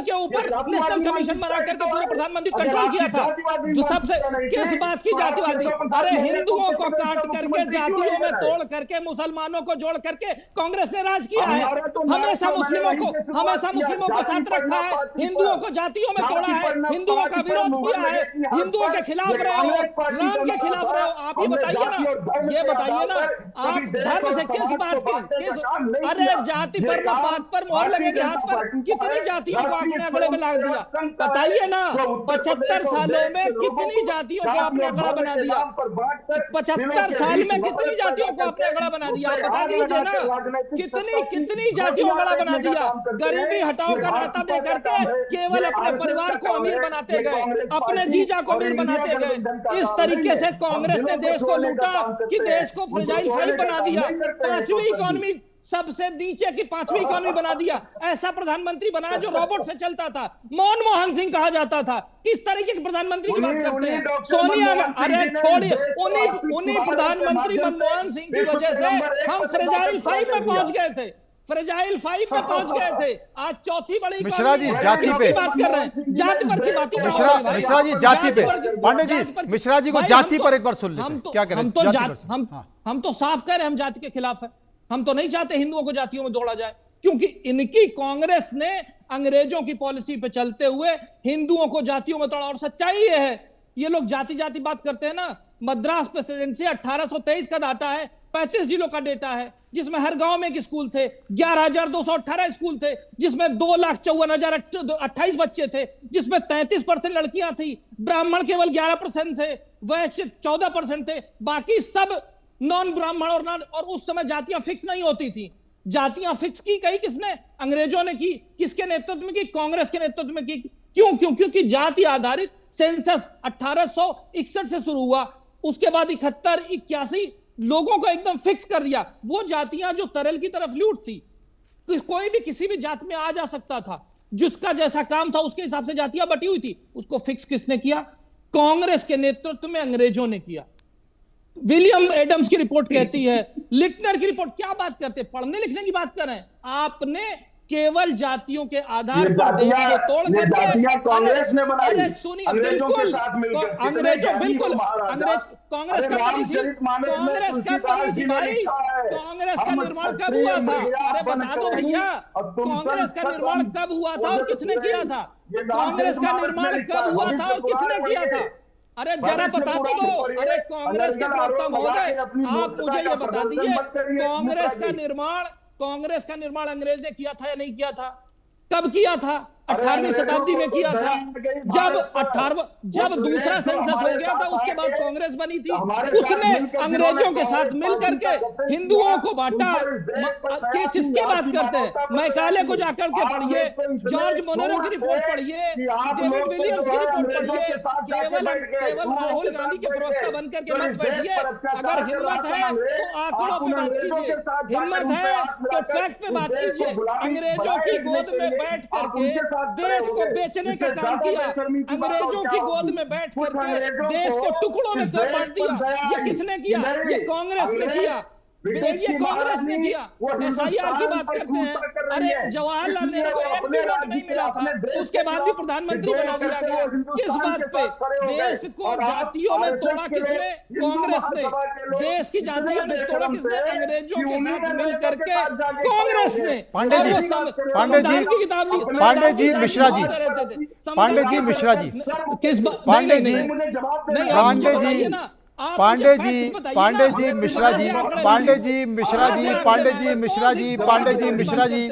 के ऊपर नेशनल कमीशन बना करके पूरे प्रधानमंत्री कंट्रोल किया था। जो सबसे किस बात की जातिवादी? अरे हिंदुओं को काट करके जातियों में तोड़ करके मुसलमानों को जोड़ करके कांग्रेस ने राज किया है। हमेशा मुस्लिमों को साथ रखा है, हिंदुओं को जातियों में तोड़ा है, हिंदुओं का विरोध किया है, हिंदुओं के खिलाफ रहे हो, राम के खिलाफ रहे हो। आप ये बताइए ना, आप धर्म से किस बात की? अरे जाति पर ना बात पर मोहर लगेगी हाथ पर। कितनी जातियों को आपने अगड़े में ला दिया? बताइए ना, 75 सालों में कितनी जातियों को आपने अगड़ा बना दिया? 75 साल में कितनी जातियों को आपने अगड़ा बना दिया? आप बता दीजिए ना, कितनी जातियों को अगड़ा बना दिया? गरीबी हटाओ का नाता दे करके केवल अपने परिवार को अमीर बनाते गए, अपने जीजा को अमीर बनाते गए। इस तरीके से कांग्रेस ने देश को लूटा कि देश को फ्रेजाइल फाइल बना दिया। 5वीं इकोनॉमी, सबसे नीचे की 5वीं इकोनॉमी बना दिया। ऐसा प्रधानमंत्री बनाया जो रोबोट से चलता था, मनमोहन सिंह कहा जाता था। किस तरीके के प्रधानमंत्री की बात करते हैं? सोनिया, अरे छोड़िए, उन्हीं प्रधानमंत्री मनमोहन सिंह की वजह से हम फ्रेजाइल 5 में पहुंच गए थे। आज चौथी बड़ी मिश्रा जी जाति पे बात कर रहे हैं, जाति पर की बात। मिश्रा जी जाति पे, पांडे जी मिश्रा जी को जाति पर एक बार सुन लेते हैं, क्या करें? हम तो साफ कह रहे हैं हम जाति के खिलाफ है। हम तो नहीं चाहते हिंदुओं को जातियों में जोड़ा जाए, क्योंकि इनकी कांग्रेस ने अंग्रेजों की पॉलिसी पे चलते हुए हिंदुओं को जातियों में तोड़ा। और सच्चाई ये है, ये लोग जाति जाति बात करते हैं ना। मद्रास प्रेसिडेंसी 1823 का डाटा है, 35 जिलों का डेटा है, जिसमें हर गांव में एक स्कूल थे, 11,218 स्कूल थे, जिसमें 2,54,028 बच्चे थे, जिसमें 33% लड़कियां थी, ब्राह्मण केवल 11% थे, वैश्य 14% थे, बाकी सब नॉन ब्राह्मण और उस समय जातियां फिक्स नहीं होती थी। जातियां फिक्स की गई किसने? अंग्रेजों ने की। किसके नेतृत्व में की? कांग्रेस के नेतृत्व में की। क्यों? क्योंकि जाति आधारित सेंसस 1861 से शुरू हुआ, उसके बाद 71, 81 लोगों को एकदम फिक्स कर दिया। वो जातियां जो तरल की तरफ लूट थी, कोई भी किसी भी जात में आ जा सकता था, जिसका जैसा काम था उसके हिसाब से जातियां बटी हुई थी। उसको फिक्स किसने किया? कांग्रेस के नेतृत्व में अंग्रेजों ने किया। विलियम एडम्स की रिपोर्ट कहती है, लिटनर की रिपोर्ट, क्या बात करते, पढ़ने लिखने की बात कर रहे हैं। आपने केवल जातियों के आधार पर देश को तोड़ करके कांग्रेस ने बनाई। अरे सुनिए, बिल्कुल अंग्रेजों, बिल्कुल अंग्रेज कांग्रेस कब बनी थी? कांग्रेस कब बनी थी भाई? कांग्रेस का निर्माण कब हुआ था? अरे बता दो भैया, कांग्रेस का निर्माण कब हुआ था और किसने किया था? कांग्रेस का निर्माण कब हुआ था और किसने किया था? अरे जरा बता तो दो। अरे कांग्रेस के प्रवक्ता महोदय, आप मुझे ये बता दीजिए, कांग्रेस का निर्माण अंग्रेज ने किया था या नहीं किया था? कब किया था? 18वीं शताब्दी में किया था। जब दूसरा सेंसस हो गया था, उसके बाद कांग्रेस बनी थी, उसने अंग्रेजों के साथ मिल करके हिंदुओं को बांटा। किसकी बात करते हैं? मैकाले को जाकर के पढ़िए, जॉर्ज मोनेरो की रिपोर्ट पढ़िए, डेविड विलियम्स की रिपोर्ट पढ़िए। केवल राहुल गांधी के प्रवक्ता बनकर के मत बैठिए। अगर हिम्मत है तो आंकड़ों पे बात कीजिए, हिम्मत है तो फैक्ट पे बात कीजिए। अंग्रेजों की गोद में बैठ करके देश को बेचने का काम किया, अंग्रेजों की गोद में बैठ करके देश को टुकड़ों में बांट दिया। ये किसने किया? ये कांग्रेस ने किया, ये कांग्रेस ने किया। SIR की बात करते हैं, अरे जवाहरलाल नेहरू को एक भी वोट नहीं मिला था, उसके बाद भी प्रधानमंत्री बना दिया गया। किस बात पे? देश को जातियों में तोड़ा किसने? कांग्रेस ने। देश की जातियों में तोड़ा किसने? अंग्रेजों के साथ मिल करके कांग्रेस ने। पांडे जी मिश्रा जी, पांडे जी मिश्रा जी, किस पांडे जी पांडे जी, पांडे जी मिश्रा जी, पांडे जी मिश्रा जी, पांडे जी मिश्रा जी, पांडे जी मिश्रा जी,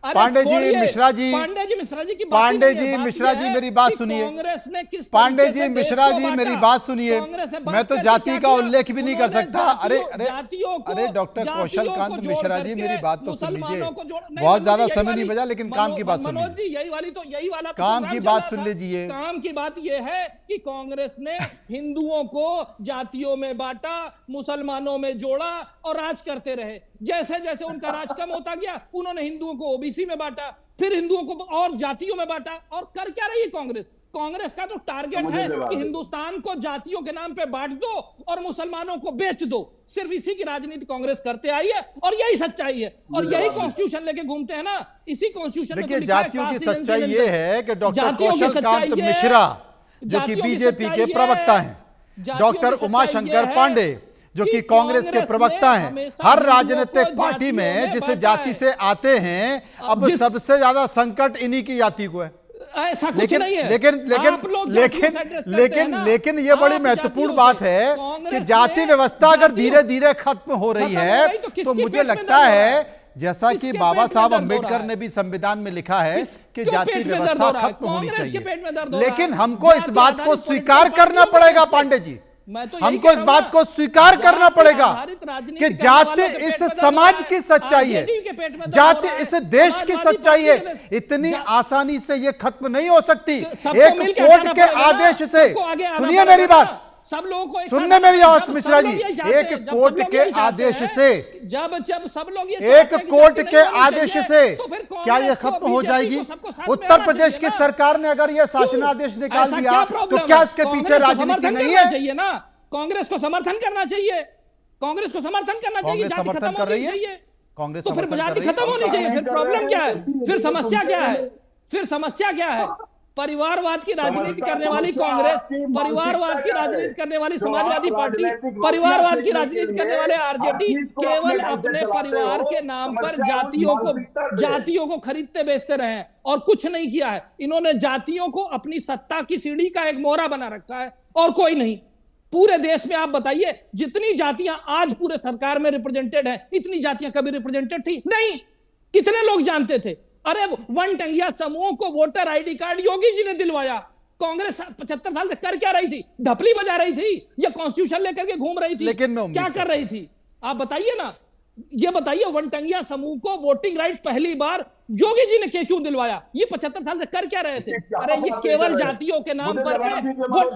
पांडे जी मिश्रा जी, पांडे जी मिश्रा जी, मेरी बात सुनिए। पांडे जी मिश्रा जी, मेरी बात सुनिए। मैं तो जाति का उल्लेख भी नहीं कर सकता। अरे अरे अरे डॉक्टर कौशल कांत मिश्रा जी, मेरी बात तो सुन लीजिए। बहुत ज्यादा समय नहीं बचा, लेकिन काम की बात सुन लीजिए। यही वाला काम की बात सुन लीजिए। काम की बात यह है कि कांग्रेस ने हिंदुओं को जातियों में बांटा, मुसलमानों में जोड़ा और राज करते रहे। जैसे जैसे उनका राज कम होता गया, उन्होंने हिंदुओं को ओबीसी में बांटा, फिर हिंदुओं को और जातियों में बांटा। और कर क्या रही है कांग्रेस? कांग्रेस का तो टारगेट है कि हिंदुस्तान को जातियों के नाम पे बांट दो और मुसलमानों को बेच दो। सिर्फ इसी की राजनीति कांग्रेस करते आई है और यही सच्चाई है। और यही कॉन्स्टिट्यूशन लेके घूमते हैं ना, इसी कॉन्स्टिट्यूशन में। देखिए, जातियों की सच्चाई ये है कि डॉक्टर कौशल कांत मिश्रा, जो कि बीजेपी के प्रवक्ता हैं, डॉक्टर उमाशंकर पांडे, जो कि कांग्रेस के प्रवक्ता हैं, हर राजनीतिक पार्टी में जिस जाति से आते हैं, अब सबसे ज्यादा संकट इन्हीं की जाति को है। ऐसा कुछ नहीं है। लेकिन ये बड़ी महत्वपूर्ण बात है कि जाति व्यवस्था अगर धीरे धीरे खत्म हो रही है, तो मुझे लगता है, जैसा कि बाबा साहब अम्बेडकर ने भी संविधान में लिखा है कि जाति व्यवस्था खत्म होनी चाहिए। लेकिन हमको इस बात को स्वीकार करना पड़ेगा पांडे जी, हमको इस बात को स्वीकार करना पड़ेगा कि जाति इस समाज की सच्चाई है, जाति इस देश की सच्चाई है। इतनी आसानी से ये खत्म नहीं हो सकती। एक कोर्ट के आदेश से, सुनिए मेरी बात, सब लोगों को सुनने मेरी आवाज मिश्रा जी, एक कोर्ट के आदेश से, जब सब लोग एक कोर्ट के आदेश से क्या यह खत्म हो जाएगी? उत्तर प्रदेश की सरकार ने अगर यह शासनादेश निकाल दिया, तो क्या इसके पीछे राजनीति नहीं है? चाहिए ना, कांग्रेस को समर्थन करना चाहिए, कांग्रेस को समर्थन करना चाहिए। जाति समर्थन कर रही है, कांग्रेस तो फिर जाति खत्म होनी चाहिए। फिर प्रॉब्लम क्या है? फिर समस्या क्या है? फिर समस्या क्या है? परिवारवाद की राजनीति करने वाली कांग्रेस, परिवारवाद की राजनीति करने वाली समाजवादी पार्टी, परिवारवाद की राजनीति करने वाले आरजेडी केवल अपने परिवार के नाम पर जातियों को खरीदते बेचते रहे और कुछ नहीं किया है। इन्होंने जातियों को अपनी सत्ता की सीढ़ी का एक मोहरा बना रखा है और कोई नहीं। पूरे देश में आप बताइए, जितनी जातियां आज पूरे सरकार में रिप्रेजेंटेड है, इतनी जातियां कभी रिप्रेजेंटेड थी नहीं? कितने लोग जानते थे? अरे वनटंगिया समूह को voter ID card Yogi ji ने दिलवाया। कांग्रेस 75 साल से कर क्या रही थी? ढपली बजा रही थी या कॉन्स्टिट्यूशन लेकर के घूम रही थी? लेकिन क्या कर रही थी? आप बताइए ना, ये बताइए। वनटंगिया समूह को वोटिंग राइट पहली बार योगी जी ने क्यों दिलवाया? ये 75 साल से कर क्या रहे थे? अरे ये केवल जातियों के नाम पर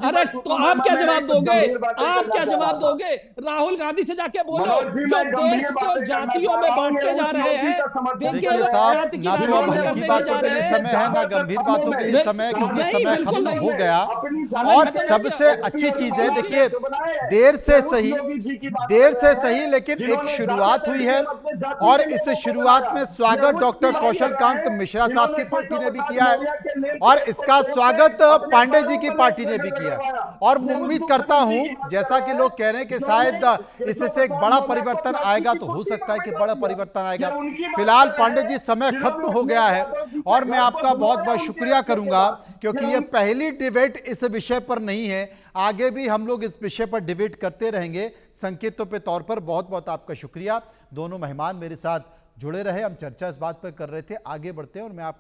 अरे तो आप क्या जवाब दोगे? आप क्या जवाब दोगे? राहुल गांधी से जाके बोलो, जो देश को जातियों में बांटते जा रहे हैं। देखिए साहब, ना तो अब हल्की बातों के लिए समय है, ना गंभीर बातों के लिए समय, क्योंकि समय खत्म हो गया। और सबसे अच्छी चीज है, देखिए, देर से सही लेकिन एक शुरुआत हुई है, और इस शुरुआत में स्वागत डॉक्टर कौशल कांत मिश्रा साहब की पार्टी ने भी किया है, और इसका स्वागत पांडे जी की पार्टी ने भी किया है। और उम्मीद करता हूं, जैसा कि लोग कह रहे हैं कि शायद इससे एक बड़ा परिवर्तन आएगा, तो हो सकता है कि बड़ा परिवर्तन आएगा। फिलहाल पांडे जी, समय खत्म हो गया है, और मैं आपका बहुत बहुत शुक्रिया करूंगा, क्योंकि यह पहली डिबेट इस विषय पर नहीं है। आगे भी हम लोग इस विषय पर डिबेट करते रहेंगे। संकेतों के तौर पर बहुत बहुत आपका शुक्रिया। दोनों मेहमान मेरे साथ जुड़े रहे, हम चर्चा इस बात पर कर रहे थे। आगे बढ़ते हैं और मैं आपको